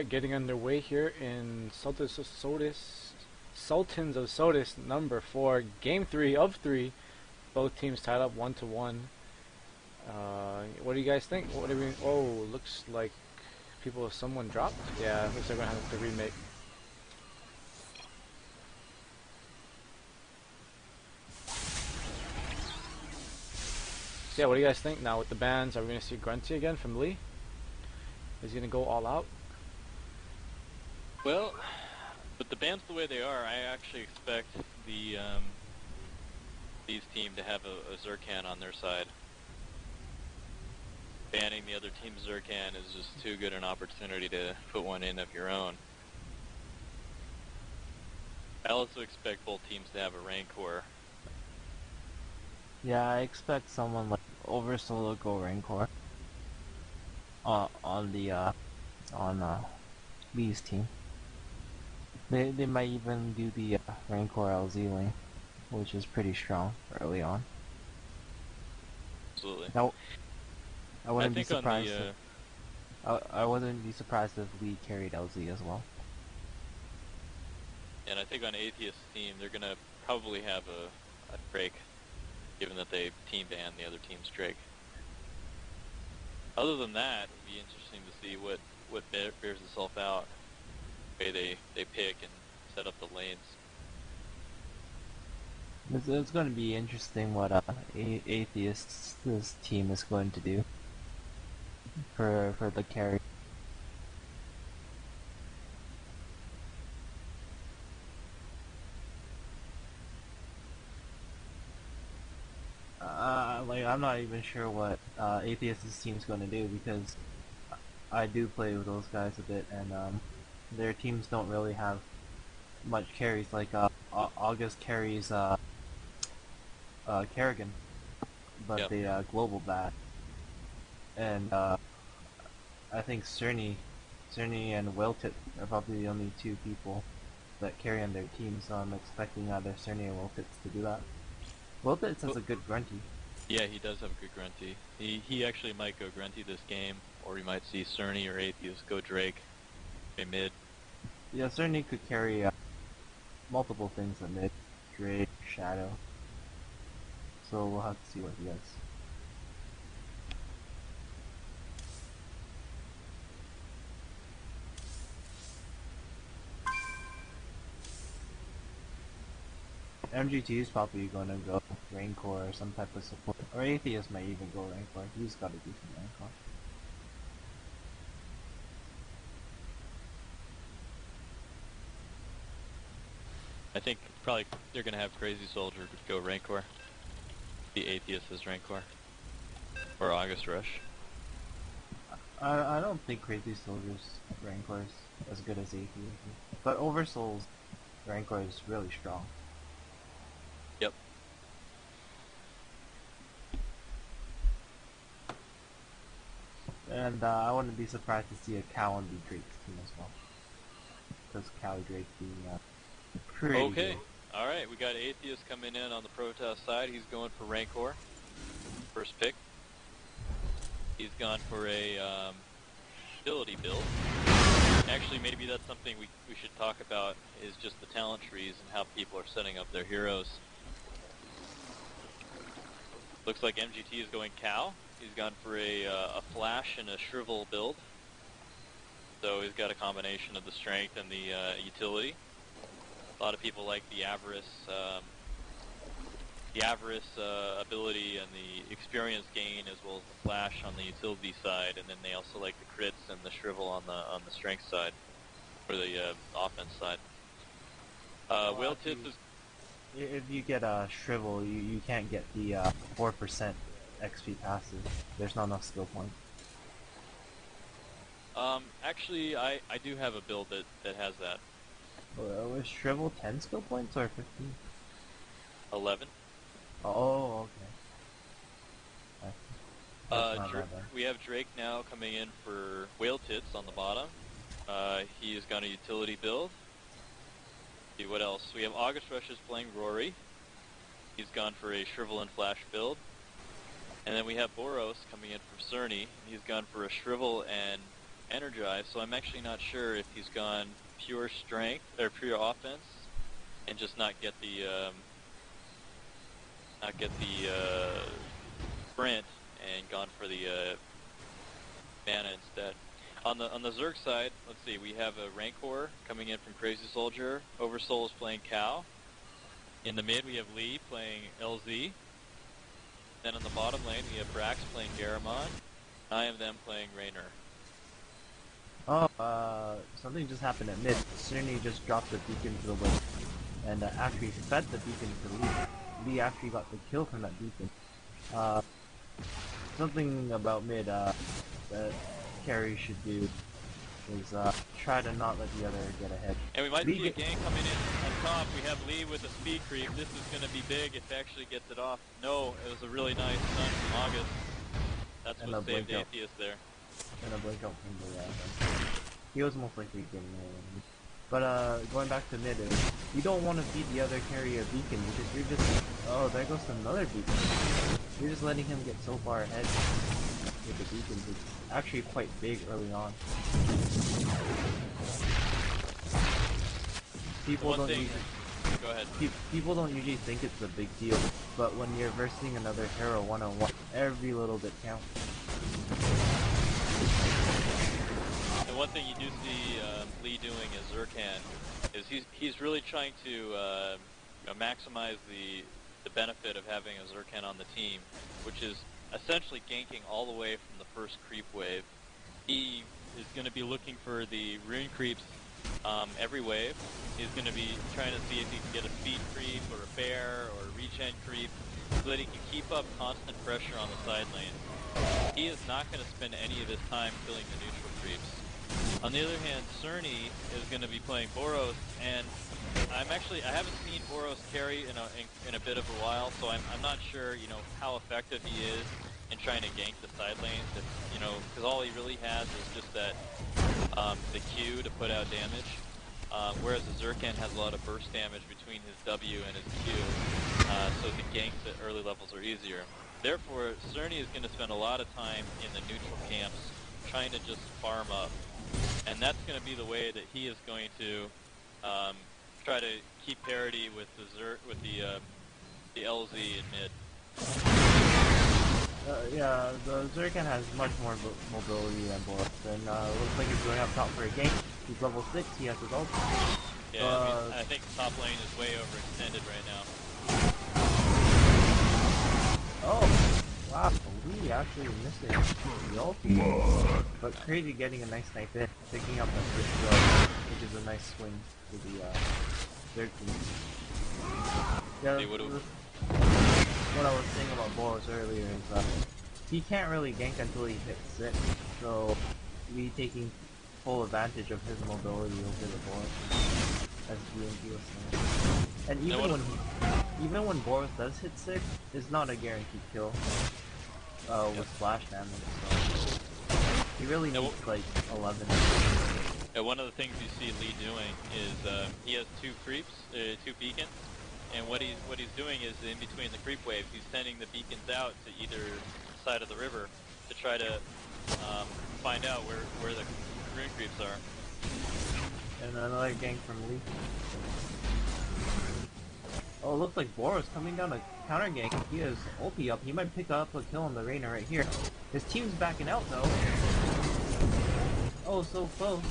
Alright, getting underway here in Sultans of Sodus number 4, game 3 of 3. Both teams tied up 1-1. What do you guys think? What do we? Oh, looks like someone dropped. Yeah, looks like we're gonna have to remake. So yeah, what do you guys think now with the bans? Are we gonna see Grunty again from Lee? Is he gonna go all out? Well, with the bans the way they are, I actually expect the these team to have a Zerkan on their side. Banning the other team's Zerkan is just too good an opportunity to put one in of your own. I also expect both teams to have a Rancor. Yeah, I expect someone like Oversoul to go Rancor on Lee's team. They might even do the Rancor LZ lane, which is pretty strong early on. Absolutely. Now, I wouldn't be think on surprised. the, I wouldn't be surprised if Lee carried LZ as well. and I think on Atheist's team, they're gonna probably have a Drake, given that they team ban the other team's Drake. Other than that, it'd be interesting to see what bears itself out. The way they pick and set up the lanes. It's going to be interesting what Atheist's team is going to do for the carry. I'm not even sure what Atheist's team's going to do, because I do play with those guys a bit, and their teams don't really have much carries. Like August carries Kerrigan, but Yep. they global that, and I think Cerny and Wiltit are probably the only two people that carry on their team, so I'm expecting either Cerny or Wiltits to do that. Wiltits has a good grunty. Yeah, he does have a good Grunty. He actually might go Grunty this game, or we might see Cerny or Atheist go Drake, a mid. Yeah, Cerny could carry multiple things in mid, Drake, Shadow. So we'll have to see what he does. MGT is probably gonna go Rancor or some type of support. Or Atheist might even go Rancor. He's got a decent Rancor. I think probably they're gonna have Crazy Soldier go Rancor. The Atheist is Rancor. Or August Rush. I don't think Crazy Soldier's Rancor is as good as Atheist. But Oversoul's Rancor is really strong. Yep. And I wouldn't be surprised to see a Cow on the Drake's team as well. Because Cow Drake being pretty Okay. good. Alright, we got Atheist coming in on the Protoss side. He's going for Rancor. First pick. He's gone for a ability build. Actually, maybe that's something we should talk about, is just the talent trees and how people are setting up their heroes. Looks like MGT is going Cow. He's gone for a Flash and a Shrivel build. So he's got a combination of the strength and the utility. A lot of people like the Avarice ability and the experience gain, as well as the Flash on the utility side, and then they also like the crits and the Shrivel on the strength side, or the offense side. Whale Tits is... If you get a Shrivel, you can't get the 4% XP passive. There's not enough skill points. Actually, I do have a build that has that. Was Shrivel 10 skill points or 15? 11. Oh, okay. That's not bad then. We have Drake now coming in for Whale Tits on the bottom. He has got a utility build. See what else? We have August Rush is playing Rory. He's gone for a Shrivel and Flash build. And then we have Boros coming in from Cerny. He's gone for a Shrivel and energized, so I'm actually not sure if he's gone pure strength or pure offense and just not get the sprint and gone for the mana instead. On the Zerg side, let's see, we have a Rancor coming in from Crazy Soldier. Oversoul is playing Cow. In the mid, we have Lee playing LZ. Then on the bottom lane, we have Brax playing Garamond. I am them playing Raynor. Oh, something just happened at mid. Cerny just dropped the beacon to the left and actually fed the beacon to Lee. Lee actually got the kill from that beacon. Something about mid that carry should do is try to not let the other get ahead. And we might see a gang coming in on top. We have Lee with a speed creep. This is going to be big if he actually gets it off. No, it was a really nice stun from August. That's what saved Atheist there. And a blink out from the he was most likely getting away. But going back to mid, you don't want to feed the other carrier beacon because you're just there goes another beacon. You're just letting him get so far ahead with the beacons. It's actually quite big early on. People don't usually go ahead. People don't usually think it's a big deal, but when you're versing another hero one-on-one, every little bit counts. And one thing you do see Lee doing as Zerkan is he's really trying to maximize the benefit of having a Zerkan on the team, which is essentially ganking all the way from the first creep wave. He is going to be looking for the rune creeps every wave. He's going to be trying to see if he can get a speed creep or a bear or a regen creep so that he can keep up constant pressure on the side lanes. He is not going to spend any of his time killing the neutral creeps. On the other hand, Cerny is going to be playing Boros, and I haven't seen Boros carry in a bit of a while, so I'm not sure, how effective he is in trying to gank the side lanes. Because all he really has is just that the Q to put out damage, whereas the Zerkan has a lot of burst damage between his W and his Q, so the ganks at early levels are easier. Therefore, Cerny is going to spend a lot of time in the neutral camps trying to just farm up. And that's going to be the way that he is going to try to keep parity with the LZ in mid. Yeah, the Zerkan has much more mobility than Boros, and looks like he's going up top for a gank. He's level 6, he has his ult. Yeah, I think top lane is way overextended right now. Oh, wow, Lee actually missing the ulti. But Crazy getting a nice snipe in, picking up the first throw, which is a nice swing to the third team. Yeah, what I was saying about Boros earlier is he can't really gank until he hits 6, so Lee taking full advantage of his mobility over the Boros, as DMP was saying. And even when Boros does hit 6, it's not a guaranteed kill with splash damage, so he really needs like 11. Yeah, one of the things you see Lee doing is he has 2 creeps, 2 beacons, and what he's doing is in between the creep waves, he's sending the beacons out to either side of the river to try to find out where the rune creeps are. And another gank from Lee. Oh, it looks like Boros coming down to counter gank. He has ulti up. He might pick up a kill on the Raynor right here. His team's backing out though. Oh, so close.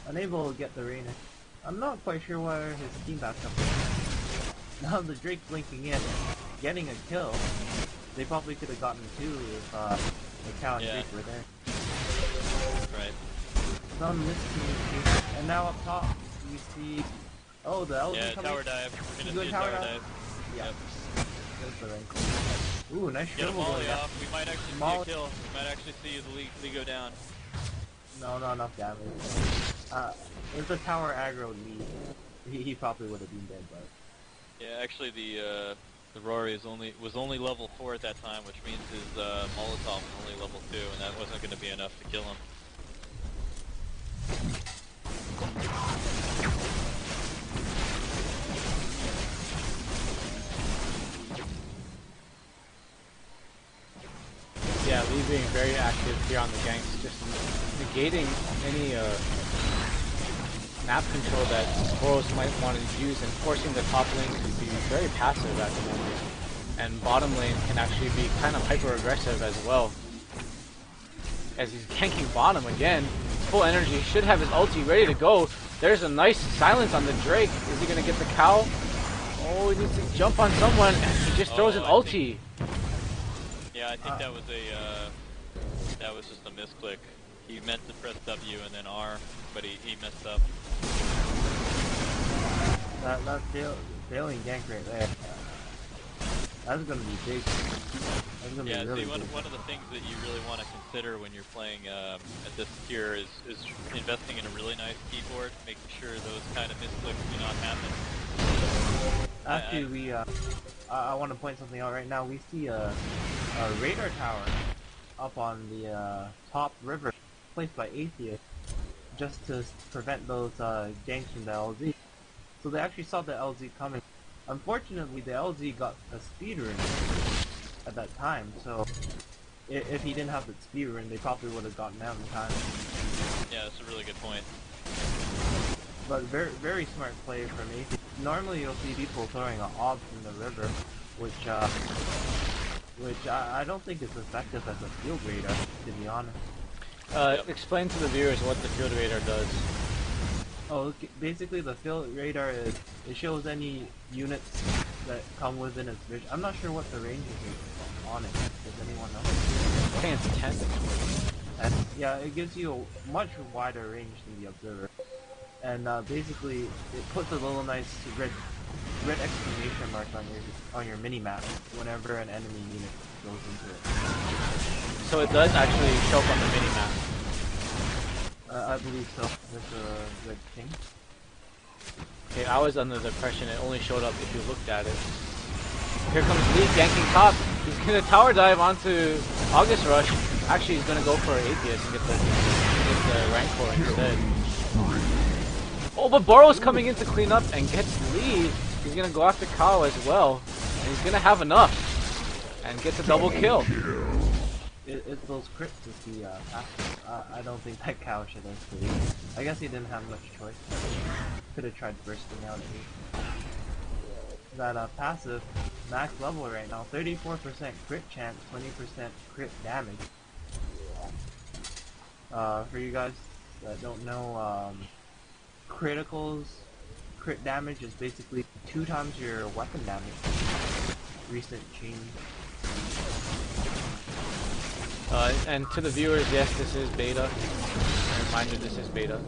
Unable to get the Raynor. I'm not quite sure why his team backed up. Now the Drake's blinking in, getting a kill. They probably could have gotten 2 if the Cow and Drake were there. Right. Some miscommunication. And now up top, we see... Oh, the LZ coming. Tower dive. We're gonna see a tower dive. Yeah. Yep. There's the rank. Ooh, nice Get a dribble volley going off. We might actually see a kill. We might actually see the Lee go down. No, not enough damage. If the tower aggro Lee, he probably would have been dead, but... Yeah, actually the Rory was only level 4 at that time, which means his Molotov was only level 2, and that wasn't going to be enough to kill him. Yeah, Lee being very active here on the ganks, just negating any map control that Boros might want to use and forcing the top lane to be very passive at the moment. And bottom lane can actually be kind of hyper aggressive as well. As he's ganking bottom again, full energy, should have his ulti ready to go. There's a nice silence on the Drake. Is he gonna get the cow? Oh, he needs to jump on someone, and he just throws an ulti. Yeah, I think that was just a misclick. He meant to press W and then R, but he messed up. That failing gank right there. That's gonna be big. That's gonna be really big. One of the things that you really want to consider when you're playing at this tier is investing in a really nice keyboard, making sure those kind of misclicks do not happen. Actually, I want to point something out right now. We see a radar tower up on the top river, placed by Atheist, just to prevent those ganks from the LZ. So they actually saw the LZ coming. Unfortunately, the LZ got a speed rune at that time, so if he didn't have the speed rune, they probably would have gotten out in time. Yeah, that's a really good point. But very, very smart play from Atheist. Normally you'll see people throwing an orb from the river, which I don't think is effective as a field radar, to be honest. Explain to the viewers what the field radar does. Oh, basically the field radar is, it shows any units that come within its vision. I'm not sure what the range is on it. Does anyone know? I think it's 10. And yeah, it gives you a much wider range than the observer. And basically, it puts a little nice red exclamation mark on your mini map whenever an enemy unit goes into it. So it does actually show up on the mini map. I believe so. There's a red thing. Okay, I was under the impression it only showed up if you looked at it. Here comes Lee ganking top. He's gonna tower dive onto August Rush. Actually, he's gonna go for Atheist and get the Rancor instead. Oh, but Boro's coming in to clean up and gets Lee. He's gonna go after Kao as well, and he's gonna have enough and gets a double kill. It's those crits with the passive. I don't think that cow should have stayed. I guess he didn't have much choice. Could have tried bursting out at least. That passive, max level right now, 34% crit chance, 20% crit damage. For you guys that don't know, criticals, crit damage is basically 2 times your weapon damage. Recent change. And to the viewers, yes, this is beta. A reminder, this is beta.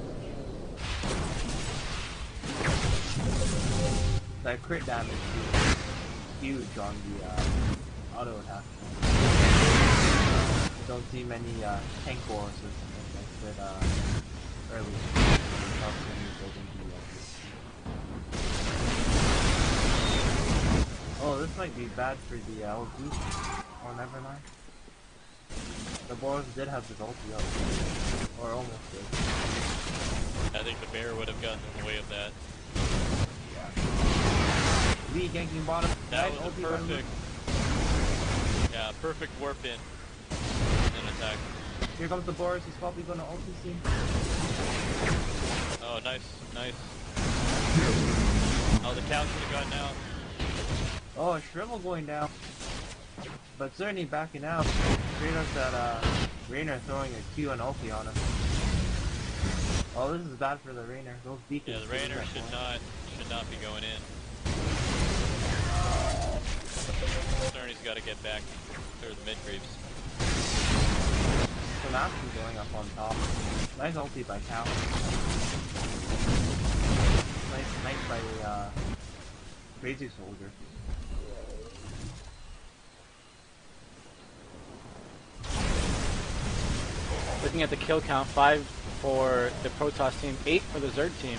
That crit damage is huge on the auto attack. Don't see many tank wars or something like that early. Oh, this might be bad for the LG. Oh, never mind. The Boros did have his ulti up. Or almost did. I think the bear would have gotten in the way of that. Yeah. Lee ganking bottom. That was a perfect. Yeah, perfect warp in. And attack. Here comes the Boros. He's probably gonna ulti soon. Oh, nice, nice. Oh, the cow should have gotten out. Oh, Shrivel going down. But certainly backing out. Straight up that Raynor throwing a Q and ulti on him. Oh, this is bad for the Raynor. Those beacons. Yeah, the Raynor should not be going in. Cerny's got to get back through the mid creeps. Konami going up on top. Nice ulti by Cow. Nice by Crazy Soldier. Looking at the kill count, 5 for the Protoss team, 8 for the Zerg team.